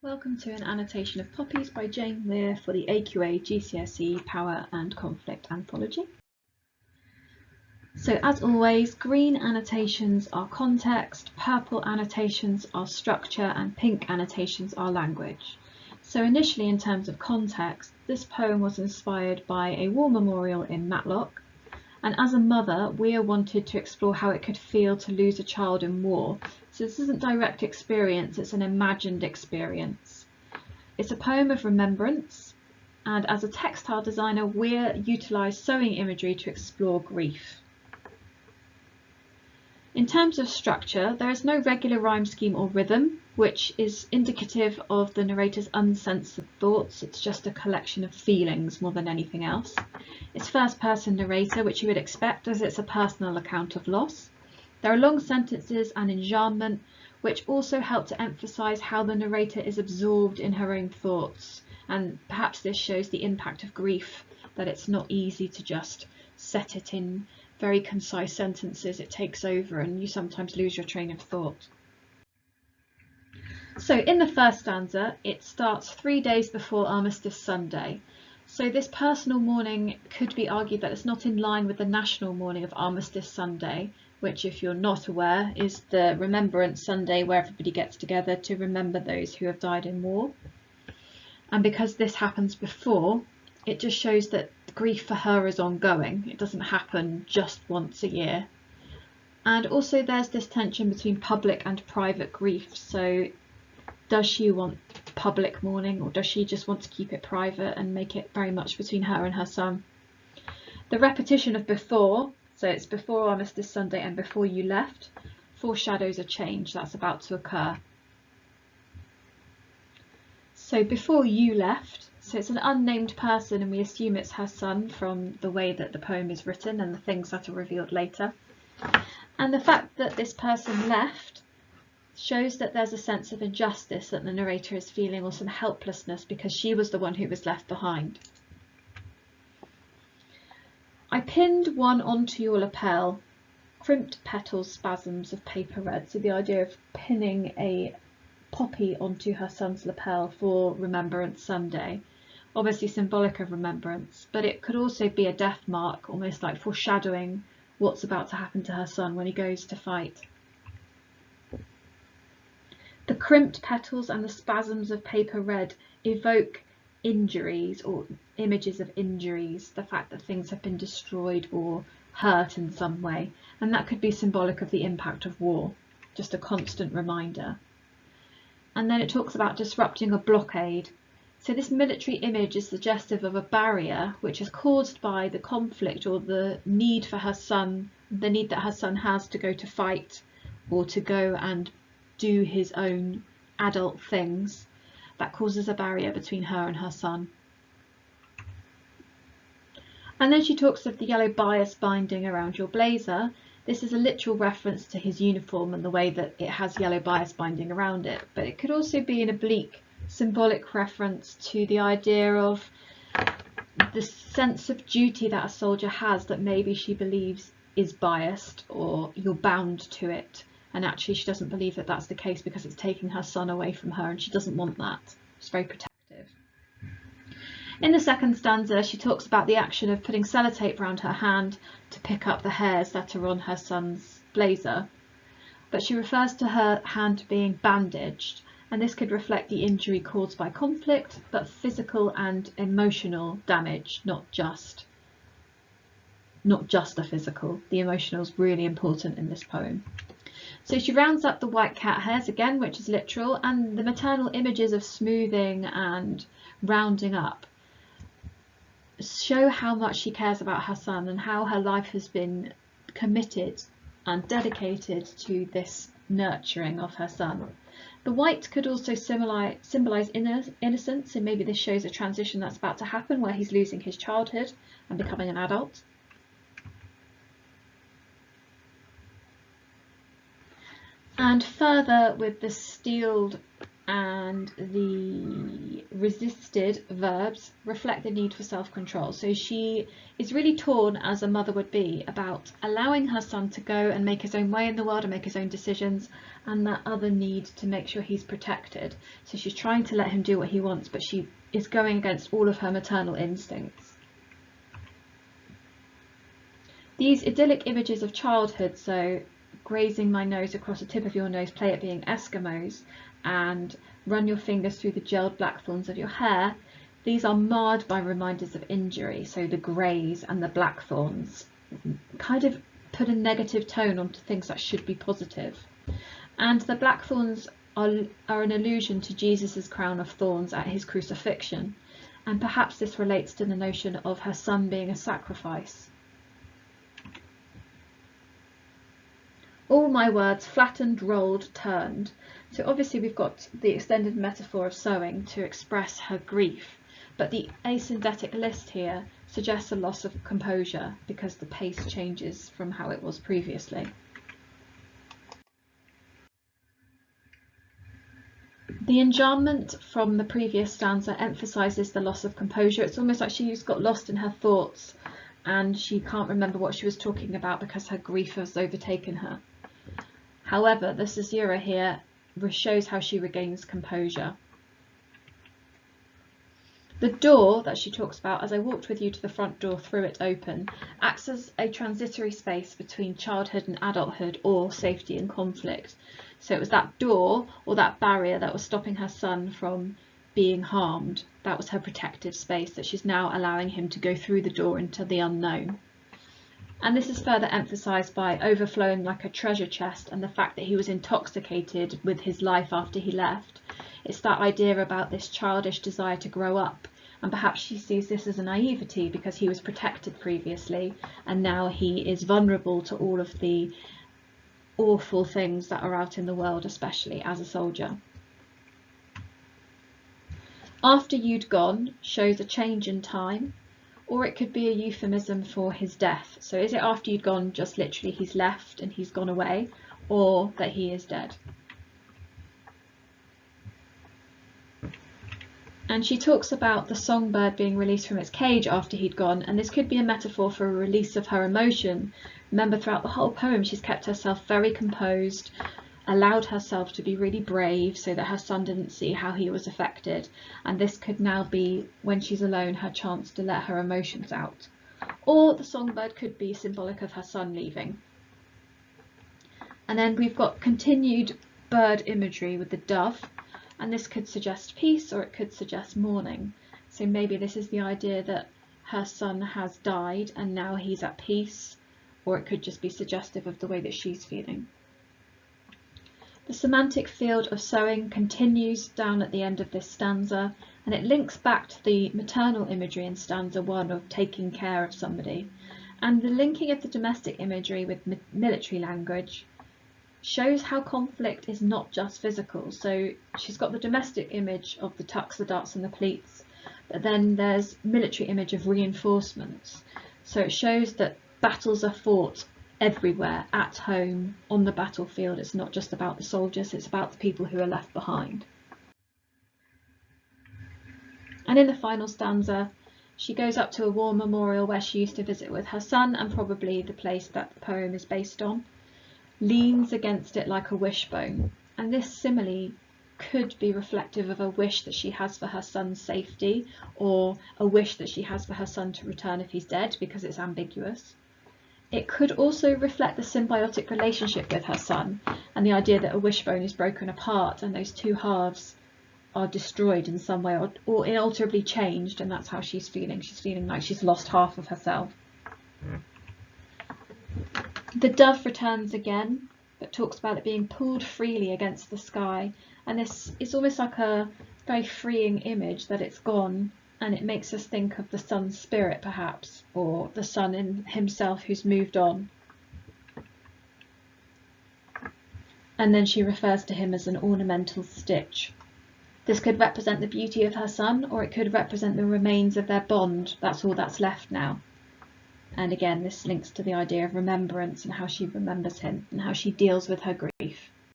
Welcome to an annotation of Poppies by Jane Lear for the AQA GCSE Power and Conflict anthology. So as always, green annotations are context, purple annotations are structure, and pink annotations are language. So initially, in terms of context, this poem was inspired by a war memorial in Matlock, and as a mother, Weir wanted to explore how it could feel to lose a child in war. So this isn't direct experience, it's an imagined experience. It's a poem of remembrance, and as a textile designer, Weir utilised sewing imagery to explore grief. In terms of structure, there is no regular rhyme scheme or rhythm, which is indicative of the narrator's uncensored thoughts. It's just a collection of feelings more than anything else. It's first-person narrator, which you would expect as it's a personal account of loss. There are long sentences and enjambment, which also help to emphasise how the narrator is absorbed in her own thoughts. And perhaps this shows the impact of grief, that it's not easy to just set it in very concise sentences. It takes over and you sometimes lose your train of thought. So in the first stanza, it starts 3 days before Armistice Sunday. So this personal mourning could be argued that it's not in line with the national mourning of Armistice Sunday, which, if you're not aware, is the Remembrance Sunday where everybody gets together to remember those who have died in war. And because this happens before, it just shows that grief for her is ongoing. It doesn't happen just once a year. And also there's this tension between public and private grief. So does she want public mourning, or does she just want to keep it private and make it very much between her and her son? The repetition of before, so it's before Armistice Sunday and before you left, foreshadows a change that's about to occur. So before you left, so it's an unnamed person, and we assume it's her son from the way that the poem is written and the things that are revealed later. And the fact that this person left shows that there's a sense of injustice that the narrator is feeling, or some helplessness because she was the one who was left behind. I pinned one onto your lapel, crimped petals, spasms of paper red. So the idea of pinning a poppy onto her son's lapel for Remembrance Sunday, obviously symbolic of remembrance, but it could also be a death mark, almost like foreshadowing what's about to happen to her son when he goes to fight. The crimped petals and the spasms of paper red evoke injuries, or images of injuries, the fact that things have been destroyed or hurt in some way, and that could be symbolic of the impact of war, just a constant reminder. And then it talks about disrupting a blockade. So this military image is suggestive of a barrier which is caused by the conflict, or the need for her son, the need that her son has to go to fight or to go and do his own adult things. That causes a barrier between her and her son. And then she talks of the yellow bias binding around your blazer. This is a literal reference to his uniform and the way that it has yellow bias binding around it, but it could also be an oblique symbolic reference to the idea of the sense of duty that a soldier has, that maybe she believes is biased, or you're bound to it, and actually she doesn't believe that that's the case because it's taking her son away from her and she doesn't want that. It's very protective. In the second stanza, she talks about the action of putting sellotape around her hand to pick up the hairs that are on her son's blazer, but she refers to her hand being bandaged, and this could reflect the injury caused by conflict, but physical and emotional damage, not just a physical. The emotional is really important in this poem. So she rounds up the white cat hairs again, which is literal, and the maternal images of smoothing and rounding up show how much she cares about her son and how her life has been committed and dedicated to this nurturing of her son. The white could also symbolise innocence, and maybe this shows a transition that's about to happen where he's losing his childhood and becoming an adult. And further, with the steeled and the resisted verbs reflect the need for self-control. So she is really torn, as a mother would be, about allowing her son to go and make his own way in the world and make his own decisions, and that other need to make sure he's protected. So she's trying to let him do what he wants, but she is going against all of her maternal instincts. These idyllic images of childhood, so grazing my nose across the tip of your nose, play at being Eskimos, and run your fingers through the gelled blackthorns of your hair, these are marred by reminders of injury. So the greys and the blackthorns kind of put a negative tone onto things that should be positive. And the blackthorns are an allusion to Jesus's crown of thorns at his crucifixion, and perhaps this relates to the notion of her son being a sacrifice. All my words flattened, rolled, turned. So obviously we've got the extended metaphor of sewing to express her grief, but the asyndetic list here suggests a loss of composure because the pace changes from how it was previously. The enjambment from the previous stanza emphasises the loss of composure. It's almost like she's got lost in her thoughts and she can't remember what she was talking about because her grief has overtaken her. However, the caesura here shows how she regains composure. The door that she talks about, as I walked with you to the front door, threw it open, acts as a transitory space between childhood and adulthood, or safety and conflict. So it was that door or that barrier that was stopping her son from being harmed. That was her protective space that she's now allowing him to go through the door into the unknown. And this is further emphasised by overflowing like a treasure chest and the fact that he was intoxicated with his life after he left. It's that idea about this childish desire to grow up, and perhaps she sees this as a naivety because he was protected previously and now he is vulnerable to all of the awful things that are out in the world, especially as a soldier. After you'd gone shows a change in time, or it could be a euphemism for his death. So is it after you'd gone, just literally he's left and he's gone away, or that he is dead? And she talks about the songbird being released from its cage after he'd gone, and this could be a metaphor for a release of her emotion. Remember, throughout the whole poem she's kept herself very composed, allowed herself to be really brave so that her son didn't see how he was affected, and this could now be, when she's alone, her chance to let her emotions out. Or the songbird could be symbolic of her son leaving. And then we've got continued bird imagery with the dove, and this could suggest peace or it could suggest mourning. So maybe this is the idea that her son has died and now he's at peace, or it could just be suggestive of the way that she's feeling. The semantic field of sewing continues down at the end of this stanza, and it links back to the maternal imagery in stanza 1 of taking care of somebody. And the linking of the domestic imagery with military language shows how conflict is not just physical. So she's got the domestic image of the tucks, the darts and the pleats, but then there's military image of reinforcements. So it shows that battles are fought everywhere, at home, on the battlefield. It's not just about the soldiers, it's about the people who are left behind. And in the final stanza, she goes up to a war memorial where she used to visit with her son, and probably the place that the poem is based on, leans against it like a wishbone. And this simile could be reflective of a wish that she has for her son's safety, or a wish that she has for her son to return if he's dead, because it's ambiguous. It could also reflect the symbiotic relationship with her son and the idea that a wishbone is broken apart and those two halves are destroyed in some way or inalterably changed, and that's how she's feeling. She's feeling like she's lost half of herself. The dove returns again, but talks about it being pulled freely against the sky, and this is almost like a very freeing image that it's gone. And it makes us think of the son's spirit, perhaps, or the son in himself who's moved on. And then she refers to him as an ornamental stitch. This could represent the beauty of her son, or it could represent the remains of their bond. That's all that's left now. And again, this links to the idea of remembrance and how she remembers him and how she deals with her grief.